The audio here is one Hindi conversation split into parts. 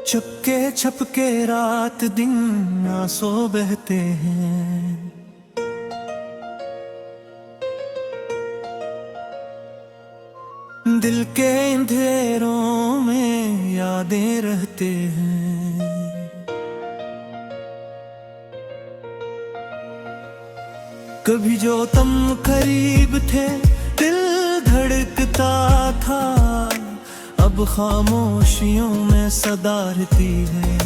चुपके छपके रात दिन आंसू बहते हैं। दिल के अंधेरों में यादें रहते हैं। कभी जो तुम करीब थे दिल धड़कता था, अब खामोशियों में सदा रहती है।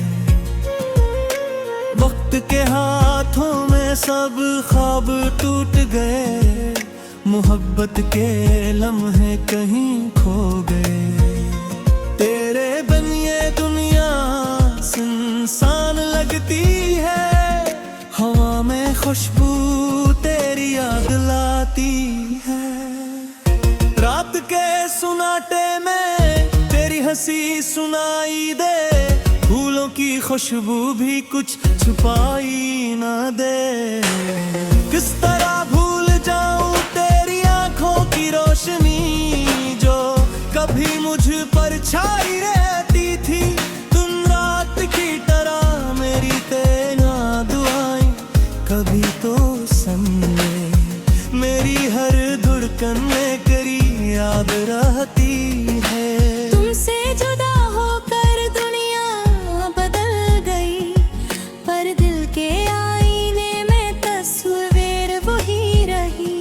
वक्त के हाथों में सब ख्वाब टूट गए, मोहब्बत के लम्हे कहीं खो गए। तेरे बिन ये दुनिया सुनसान लगती है, हवा में खुशबू तेरी याद लाती है। रात के सुनाटे में तेरी हंसी सुनाई दे, फूलों की खुशबू भी कुछ छुपाई ना दे। किस तरह भूल जाऊं तेरी आंखों की रोशनी, जो कभी मुझ पर छाई रहती थी। तुम रात की तरह मेरी तेरा दुआएं कभी तो सुन ले, मेरी हर धड़कन में करी याद रहती है। तुमसे जुदा होकर दुनिया बदल गई, पर दिल के आईने में तस्वीर वही रही।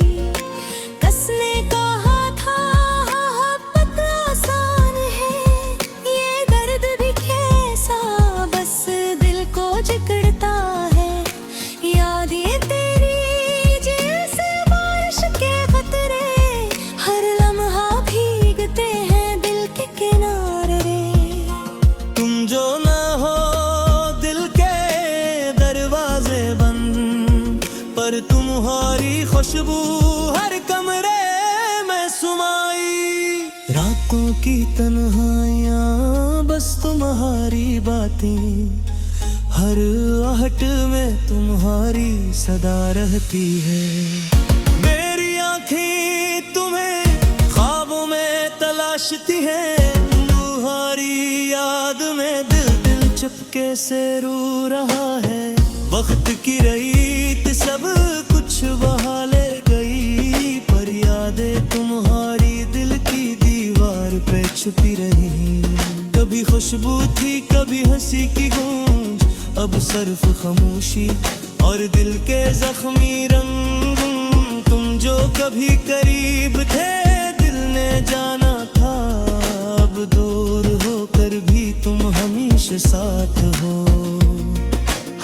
कसने कहा था मोहब्बत आसान है, ये दर्द भी कैसा बस दिल को जकड़ता है। यादें तेरी जैसे बारिश के कतरे, हर लम्हा भीगते हैं दिल के किनारे। तुम जो ना हो दिल के दरवाजे बंद, पर तुम्हारी खुशबू हर कमरे में सुमाई। रातों की तन्हाइयाँ बस तुम्हारी बातें, हर आहट में तुम्हारी सदा रहती है। मेरी आँखें तुम्हें ख्वाबों में तलाशती है, तुम्हारी याद में दिल दिल चुपके से रो रहा है। वक्त की रीत सब कुछ बहा ले गई, पर यादें तुम्हारी दिल की दीवार पे छुपी रही। कभी खुशबू थी कभी हंसी की गूंज, अब सिर्फ खामोशी और दिल के जख्मी रंग। तुम जो कभी करीब थे दिल ने जाना था, अब दूर होकर भी तुम हमेशा साथ हो।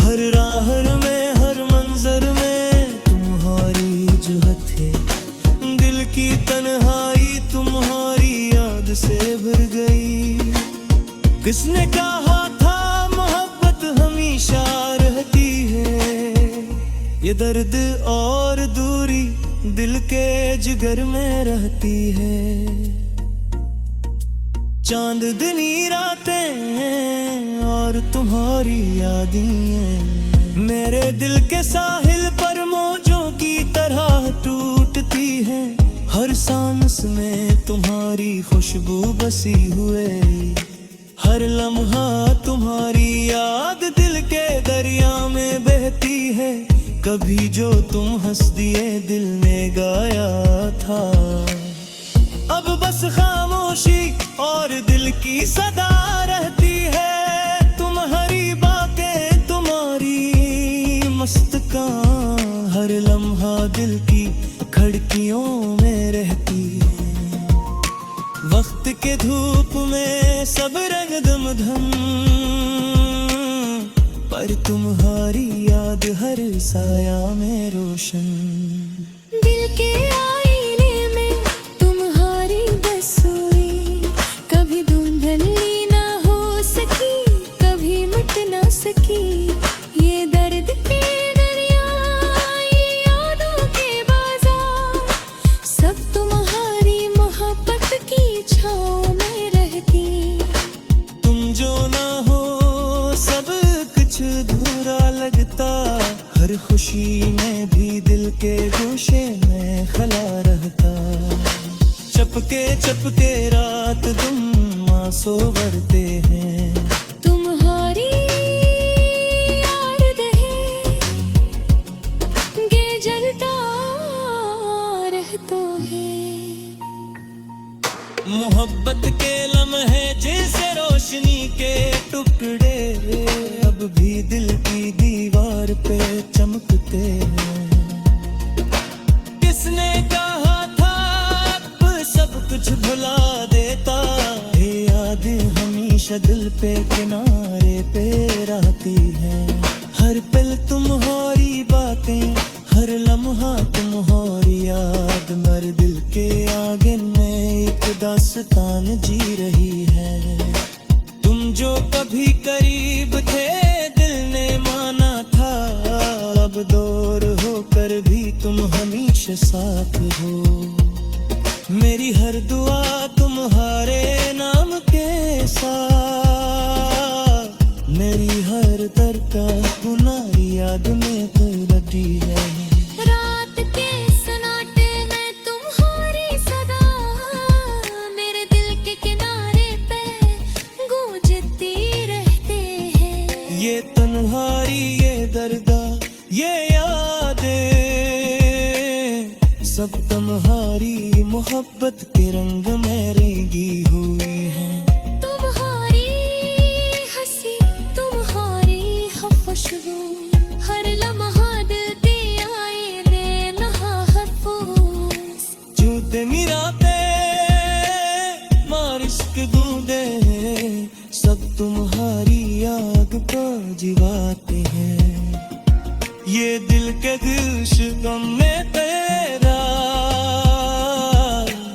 हर राह में हर मंजर में तुम्हारी जुहत है, दिल की तन्हाई तुम्हारी याद से भर गई। किसने कहा था मोहब्बत हमेशा रहती है, ये दर्द और दूरी दिल के जिगर में रहती है। चांदनी रातें और तुम्हारी यादें मेरे दिल के साहिल पर मौजों की तरह टूटती हैं। हर सांस में तुम्हारी खुशबू बसी हुए, हर लम्हा तुम्हारी याद दिल के दरिया में बहती है। कभी जो तुम हंस दिए दिल ने गाया था, अब बस खामोशी और दिल की सदा रहती है। तुम्हारी बातें तुम्हारी मस्तकां, हर लम्हा दिल की खिड़कियों में रहती है। वक्त के धूप में सब रंग दम धम, पर तुम्हारी याद हर साया में रोशन। दिल के आईने में तुम्हारी तस्वीर कभी धुंधली ना हो सकी, कभी मिट ना सकी। ये दर्द के दरिया, ये यादों के बाजार, सब तुम्हारी मोहब्बत की छाँव में रहती। तुम जो ना हो सब कुछ अधूरा लगता, हर खुशी में भी दिल के गोशे में खला रहता। चपके चपके रात तुम आंसू भरते हैं। तुम के टुकड़े अब भी दिल की दीवार पे चमकते हैं। किसने कहा था अब सब कुछ भुला देता, ये यादें हमेशा दिल पे किनारे पे रहती है। हर पल तुम्हारी बातें, हर लम्हा तुम्हारी याद, मेरे दिल के आगे में एक दास्तान जी रही है। तुम जो कभी करीब थे दिल ने माना था, अब दूर होकर भी तुम हमेशा साथ हो। मेरी हर दुआ तुम्हारे नाम के साथ, मेरी हर दरगाह तुम्हारी याद में बदली है। रात के सन्नाटे में तुम्हारी सदा मेरे दिल के किनारे पे गूंजती रहते हैं। ये तन्हाई, ये दर्दा, ये यादें सब तुम्हारी मोहब्बत के रंग में रंगी हुई हैं। तुम्हारी हंसी, तुम्हारी खुशबू, हर लम्हा दिल की आईने नहा हरफूस। जूते मिराते मारिश के बूंदे सब तुम्हारी याद को जिवाते हैं। ये दिल के गुलशन में तेरा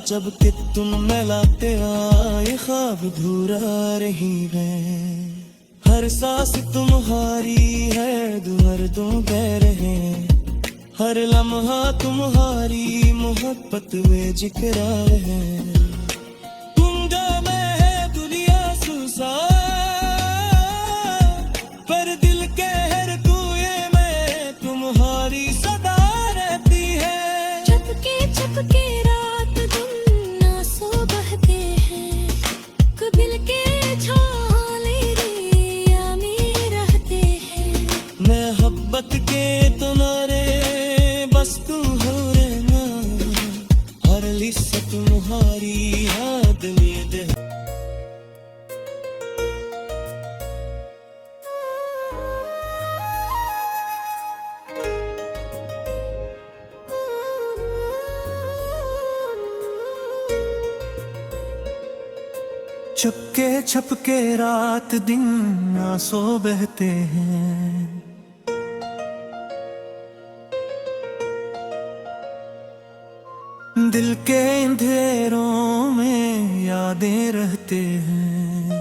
जब कि तुम मिलाते आए ख्वाब धुरा रही है। हर सांस तुम्हारी है दर्दों बह रहे, हर लम्हा तुम्हारी मोहब्बत में जिक्र है। तुम जो मैं है दुनिया सुसा, पर दिल के हर कुएं में तुम्हारी सदा रहती है। छपके छपके रात दिन आंसू बहते हैं, कबिल के छाले रिया में रहते हैं। मोहब्बत के तुम्हारे बस तुम हो रहना, हर लिस्सा तुम्हारी याद में दे। चुपके छपके रात दिन आंसू बहते हैं। दिल के अंधेरों में यादें रहते हैं।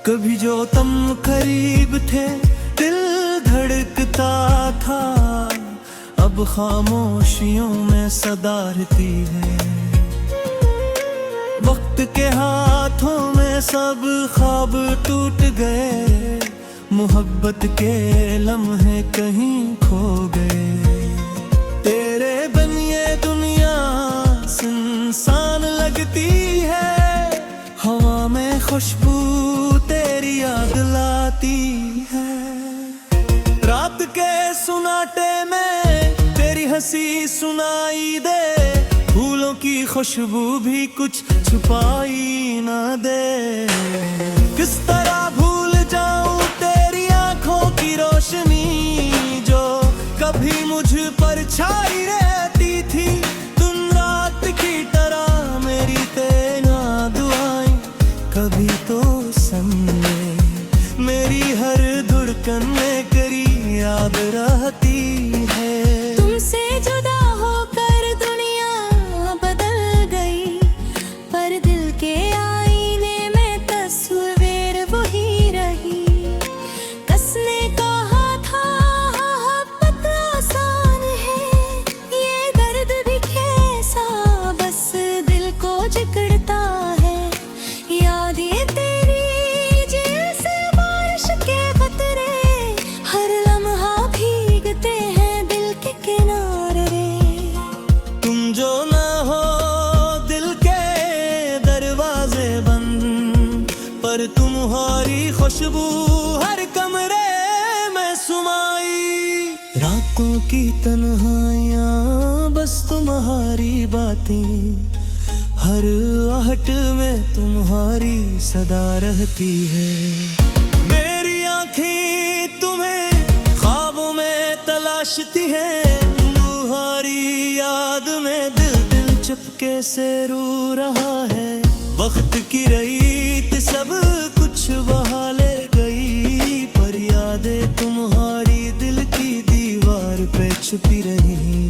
कभी जो तुम करीब थे दिल धड़कता था, अब खामोशियों में सदा रहती है। वक्त के हाथों में सब ख्वाब टूट गए, मोहब्बत के लम्हे कहीं खो गए। तेरे बिन ये दुनिया सुनसान लगती है, हवा में खुशबू तेरी याद लाती है। रात के सुनाटे में तेरी हंसी सुनाई दे, फूलों की खुशबू भी कुछ छुपाई ना दे। किस तरह भूल जाऊं तेरी आंखों की रोशनी, जो कभी मुझ पर छाई रहती थी। तुम रात की तरह मेरी तेरा दुआएं कभी तो समझे, मेरी हर धड़कन में करी याद रहती है। तुमसे जुदा होकर दुनिया बदल गई, पर दिल के आईने में तस्वीर वही रही। कसने कहा था मोहब्बत आसान है, ये दर्द भी कैसा बस दिल को जकड़ता है। यादें तेरी जैसे बारिश के कतरे, हर लम्हा भीगते हैं दिल के किनारे। तुम जो ना हो दिल के दरवाजे बंद, पर तुम्हारी खुशबू हर कमरे में सुमाई। रातों की तन्हाइयाँ बस तुम्हारी बातें, हर आहट में तुम्हारी सदा रहती है। मेरी आंखें तुम्हें ख्वाबों में तलाशती है, तुम्हारी याद में दिल दिल चुपके से रो रहा है। वक्त की रईत सब कुछ बहा ले गई, पर यादें तुम्हारी दिल की दीवार पे छुपी रही।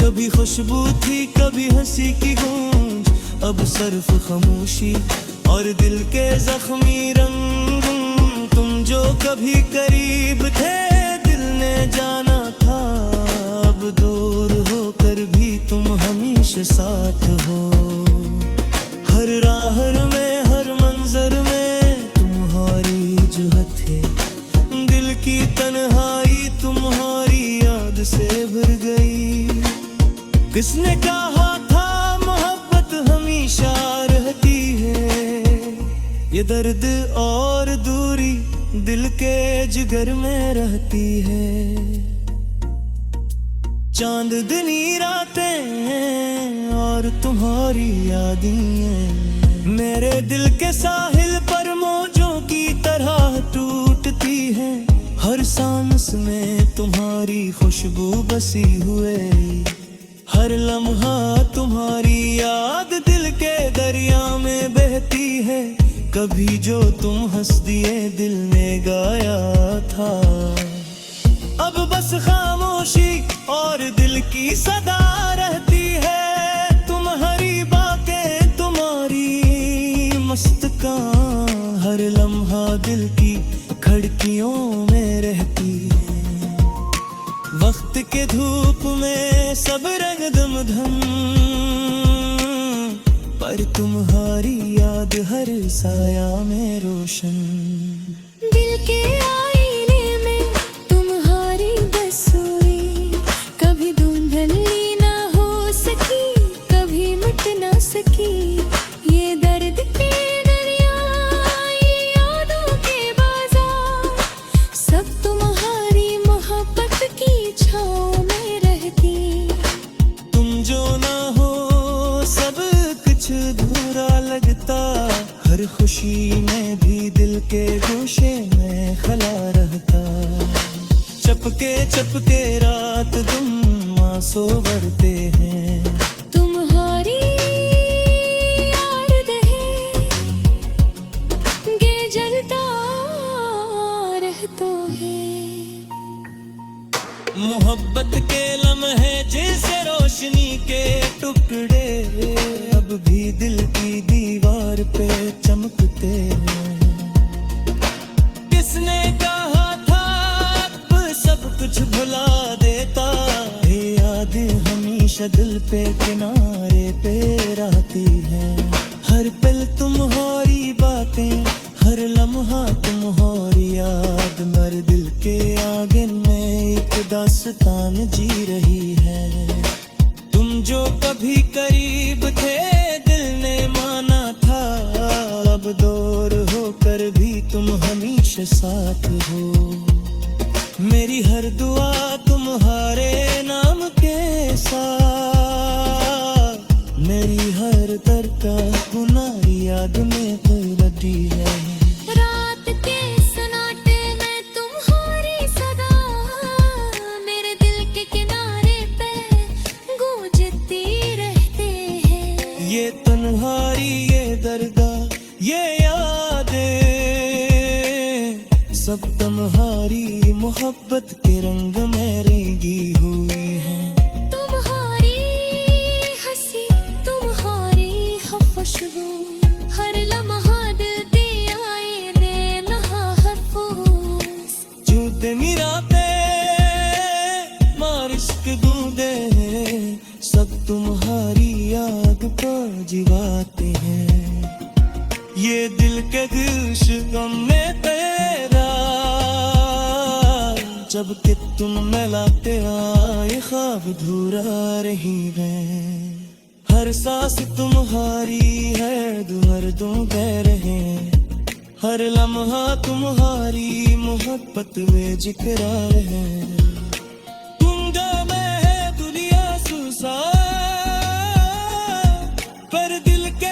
कभी खुशबू थी कभी हंसी की गूंज, अब सिर्फ खामोशी और दिल के जख्मी रंग। तुम जो कभी करीब थे दिल ने जाना था, अब दूर होकर भी तुम हमेशा साथ हो। हर राह में हर मंजर में तुम्हारी जुहत है, दिल की तन्हाई तुम्हारी याद से भर गई। किसने कहा था मोहब्बत हमेशा रहती है, ये दर्द और दूरी दिल के जिगर में रहती है। चांदनी रातें हैं और तुम्हारी यादें मेरे दिल के साहिल पर मौजों की तरह टूटती हैं। हर सांस में तुम्हारी खुशबू बसी हुए, हर लम्हा तुम्हारी याद दिल के दरिया में बहती है। कभी जो तुम हंस दिए दिल ने गाया था, अब बस खामोशी और दिल की सदा रहती है। तुम्हारी बातें तुम्हारी मस्तकां, हर लम्हा दिल की खिड़कियों में रहती है। वक्त के धूप में सब रंग दमधम, पर तुम्हारी याद हर साया में रोशन। दिल के आईने में तुम्हारी बसोई, कभी धुंधली ना हो सकी, कभी मिट ना सकी। ये दर्द के दरिया, ये यादों के बाजार, सब तुम्हारी मोहब्बत की छाँव में रहती। तुम जो ना हो सब कुछ अधूरा लगता, हर खुशी में भी दिल के गोशे में खला रहता। चपके चपके रात तुम आंसू भरते हैं, तुम्हारी याद है ये जलता रहता है। मोहब्बत के लम्हे जैसे रोशनी के टुकड़े, अब भी दिल की दीवार पे चमकते हैं। किसने कहा था अब सब कुछ भुला देता, ये यादें हमेशा दिल पे किनारे पे रहती हैं। हर पल तुम्हारी बातें, हर लम्हा तुम्हारी याद, मेरे दिल के आगे में एक दास्तान जी रही है। तुम जो कभी करीब थे दिल ने माना था, अब दूर होकर भी तुम हमेशा साथ हो। मेरी हर दुआ तुम्हारे नाम के साथ, मेरी हर दरगाह गुनाह याद में लगी है। रात के सन्नाटे में तुम्हारी सदा, मेरे दिल के किनारे पे गूंजती रहते हैं। ये तन्हाई ये दरगाह ये यादें, सब तुम्हारी मोहब्बत के रंग में रंगी हुई हैं। तुम्हारी हंसी तुम्हारी खुशबू, हर लम्हा दिल पे आए नहा हर फूस। झूठे निराते मारिश्क दूंदे, सब तुम्हारी याद को जिवाते हैं। ये दिल के दिश गम में तेरा, जब कि तुम मिलाते आए ख्वाब धूरा रही है। हर सांस तुम्हारी है दुहरदों कह रहे, हर लम्हा तुम्हारी मोहब्बत में जिकरार है। तुम जो मैं है दुनिया सुसा, पर दिल के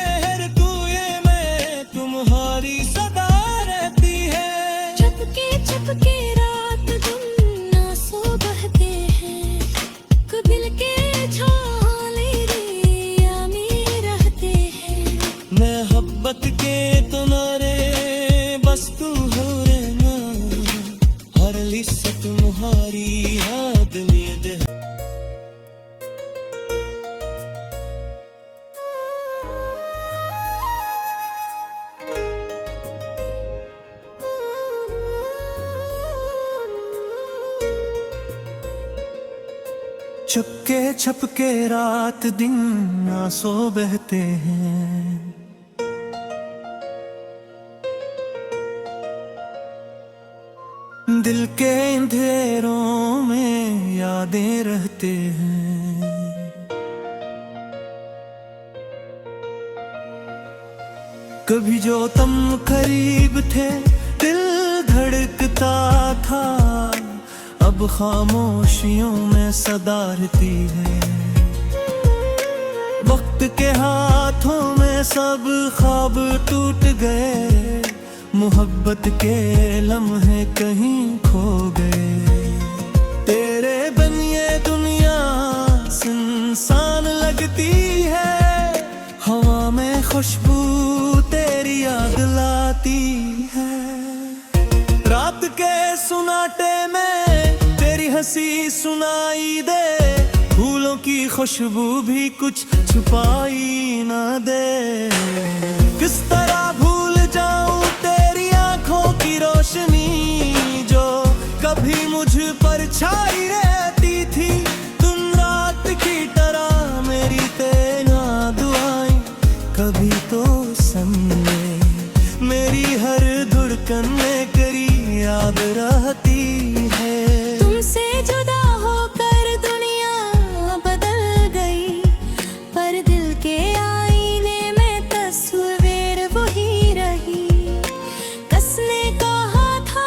चुपके छपके रात दिन आंसू बहते हैं। दिल के अंधेरों में यादें रहते हैं। कभी जो तुम करीब थे दिल धड़कता था, अब खामोशियों में सदा रहती है। वक्त के हाथों में सब ख्वाब टूट गए, मोहब्बत के लम्हे कहीं खो गए। तेरे बिन ये दुनिया सुनसान लगती है, हवा में खुशबू तेरी याद लाती है। रात के सुनाटे में तेरी हंसी सुनाई दे, फूलों की खुशबू भी कुछ छुपाई ना दे। किस तरह भूल जाऊं तेरी आंखों की रोशनी, जो कभी मुझ पर छाई रहती थी दिन रात की तरह। मेरी तेरा दुआएं कभी तो समझे, मेरी हर धड़कन में करी याद रहती है। तुमसे जुदा होकर दुनिया बदल गई, पर दिल के आईने में तस्वीर वही रही। कसने कहा था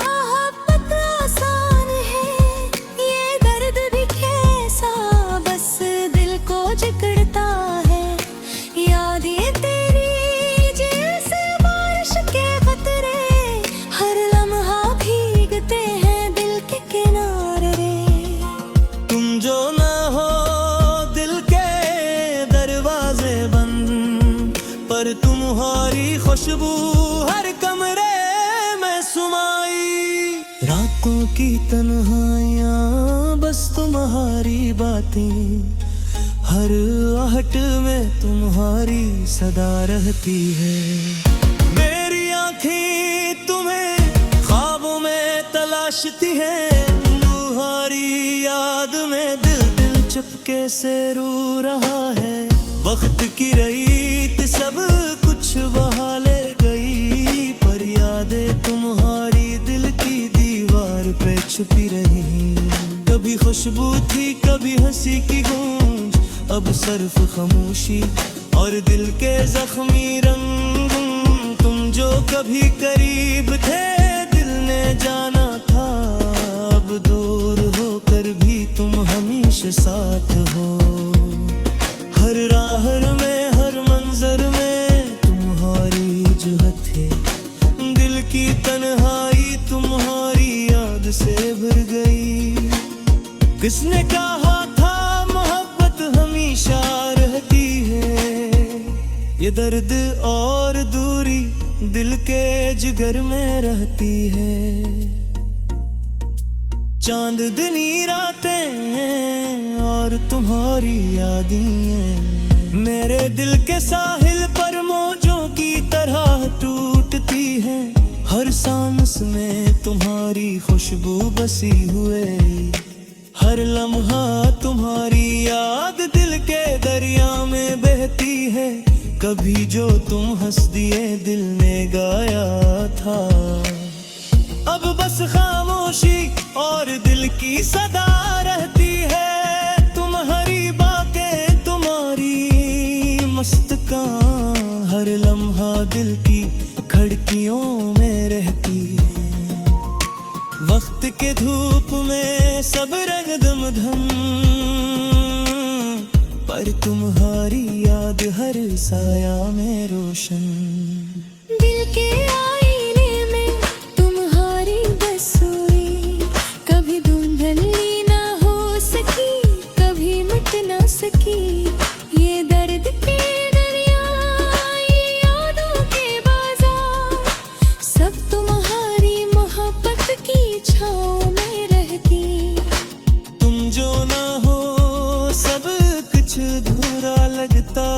मोहब्बत आसान है, ये दर्द भी कैसा बस दिल को जकड़ता है। यादें तेरी जैसे बारिश के कतरे, हर लम्हा भीगते हैं दिल के किनारे। तुम जो ना हो दिल के दरवाजे बंद, पर तुम्हारी खुशबू हर कमरे में सुमाई। रातों की तन्हाइयाँ बस तुम्हारी बातें, हर आहट में तुम्हारी सदा रहती है। मेरी आँखें तुम्हें ख्वाबों में तलाशती है, तुम्हारी याद में दिल दिल चुपके से रो रहा है। वक्त की रीत सब कुछ बहा ले गई, पर यादें तुम्हारी दिल की दीवार पे छुपी रही। कभी खुशबू थी कभी हंसी की गूंज, अब सिर्फ खामोशी और दिल के जख्मी रंग। तुम जो कभी करीब थे दिल ने जाना था, अब दूर होकर भी तुम हमेशा साथ हो। हर राह में हर मंजर में तुम्हारी जुहत है, दिल की तन्हाई तुम्हारी याद से भर गई। किसने कहा था मोहब्बत हमेशा रहती है, ये दर्द और दूरी दिल के जिगर में रहती है। चांदनी रातें और तुम्हारी यादें मेरे दिल के साहिल पर मौजों की तरह टूटती है। हर सांस में तुम्हारी खुशबू बसी हुए, हर लम्हा तुम्हारी याद दिल के दरिया में बहती है। कभी जो तुम हंस दिए दिल ने गाया था, अब बस खामोशी और दिल की सदा रहती है। तुम्हारी बातें तुम्हारी मस्तकां, हर लम्हा दिल की खिड़कियों में रहती है। वक्त के धूप में सब रंग दम धम, पर तुम्हारी याद हर साया में रोशन। दिल के आईने में तुम्हारी बसोई, कभी धुंधली ना हो सकी, कभी मिट ना सकी। ये दर्द के दरिया, ये यादों के बाजार, सब तुम्हारी मोहब्बत की छाँव में रहती। तुम जो ना हो सब कुछ अधूरा लगता,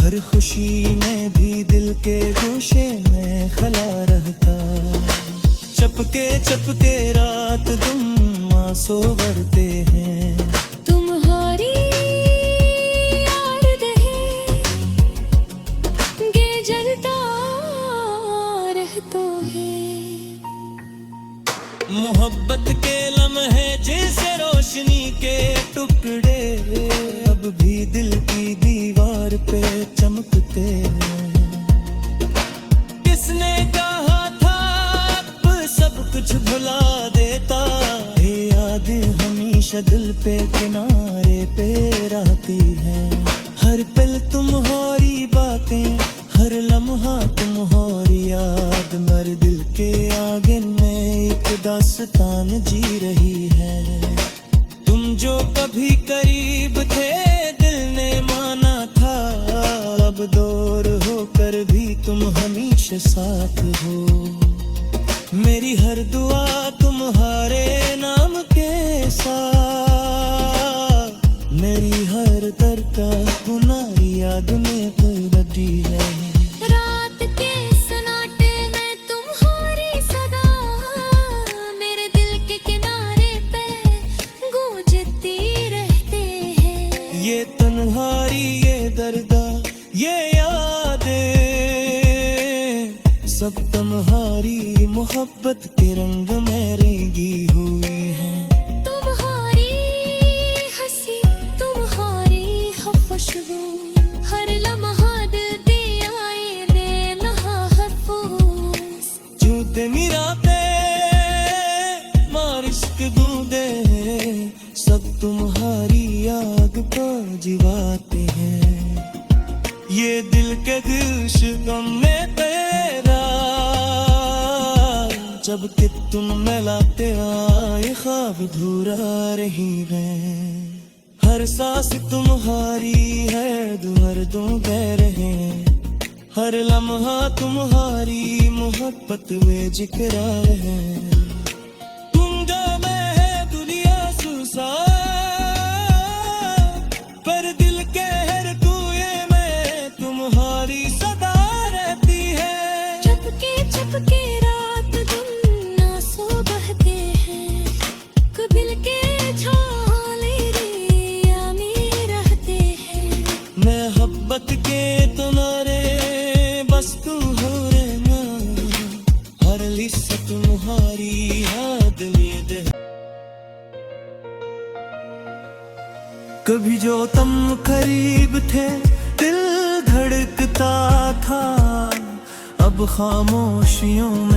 हर खुशी में भी दिल के गोशे में खला रहता। चपके चपके रात तुम आंसू भरते हैं, तुम जलता रहता है। मोहब्बत के लम्हे जैसे रोशनी के टुकड़े अब भी दिल की दीवार पे चमकते हैं। किसने कहा था अब सब कुछ भुला देता, ये यादें हमेशा दिल पे किनारे पे रहती हैं। हर पल तुम्हारी बातें, हर लम्हा तुम्हारी याद, मेरे दिल के आगे में एक दास्तान जी रही है। तुम जो कभी करीब थे दिल ने माना था, अब दूर होकर भी तुम हमेशा साथ हो। मेरी हर दुआ तुम्हारे नाम के साथ, मेरी हर दरका तुम्हारी याद में बदी है। रात के सन्नाटे में तुम्हारी सदा मेरे दिल के किनारे पे गूंजती रहते हैं। ये तन्हाई, ये दर्दा, ये यादें सब तुम्हारी मोहब्बत के रंग में रंगी हुई हैं। तुम्हारी हंसी, तुम्हारी खुशबू, हर लम्हा दिल दिया आईने नहा हरफूस। जूते मिराते मारिश के बूंदे सब तुम्हारी याद को जिवाते हैं। ये दिल के दिश गम में तेरा, जब कि तुम मिलाते आए ख्वाब धुरा रही है। हर सांस तुम्हारी है, दर्दों बह रहे, हर लम्हा तुम्हारी मोहब्बत में जिक्र है। तुम जो मैं है दुनिया सुसा, पर दिल के हर कुएं में तुम्हारी सदा रहती है। चपके चपके रात दिन आंसू बहते हैं, कबिल के झोले रिया में रहते हैं। मोहब्बत के तुम्हारे बस तू हो रहना, हर लिस्सा तुम्हारी याद में दे। कभी जो तुम करीब थे दिल धड़कता था, अब खामोशियों में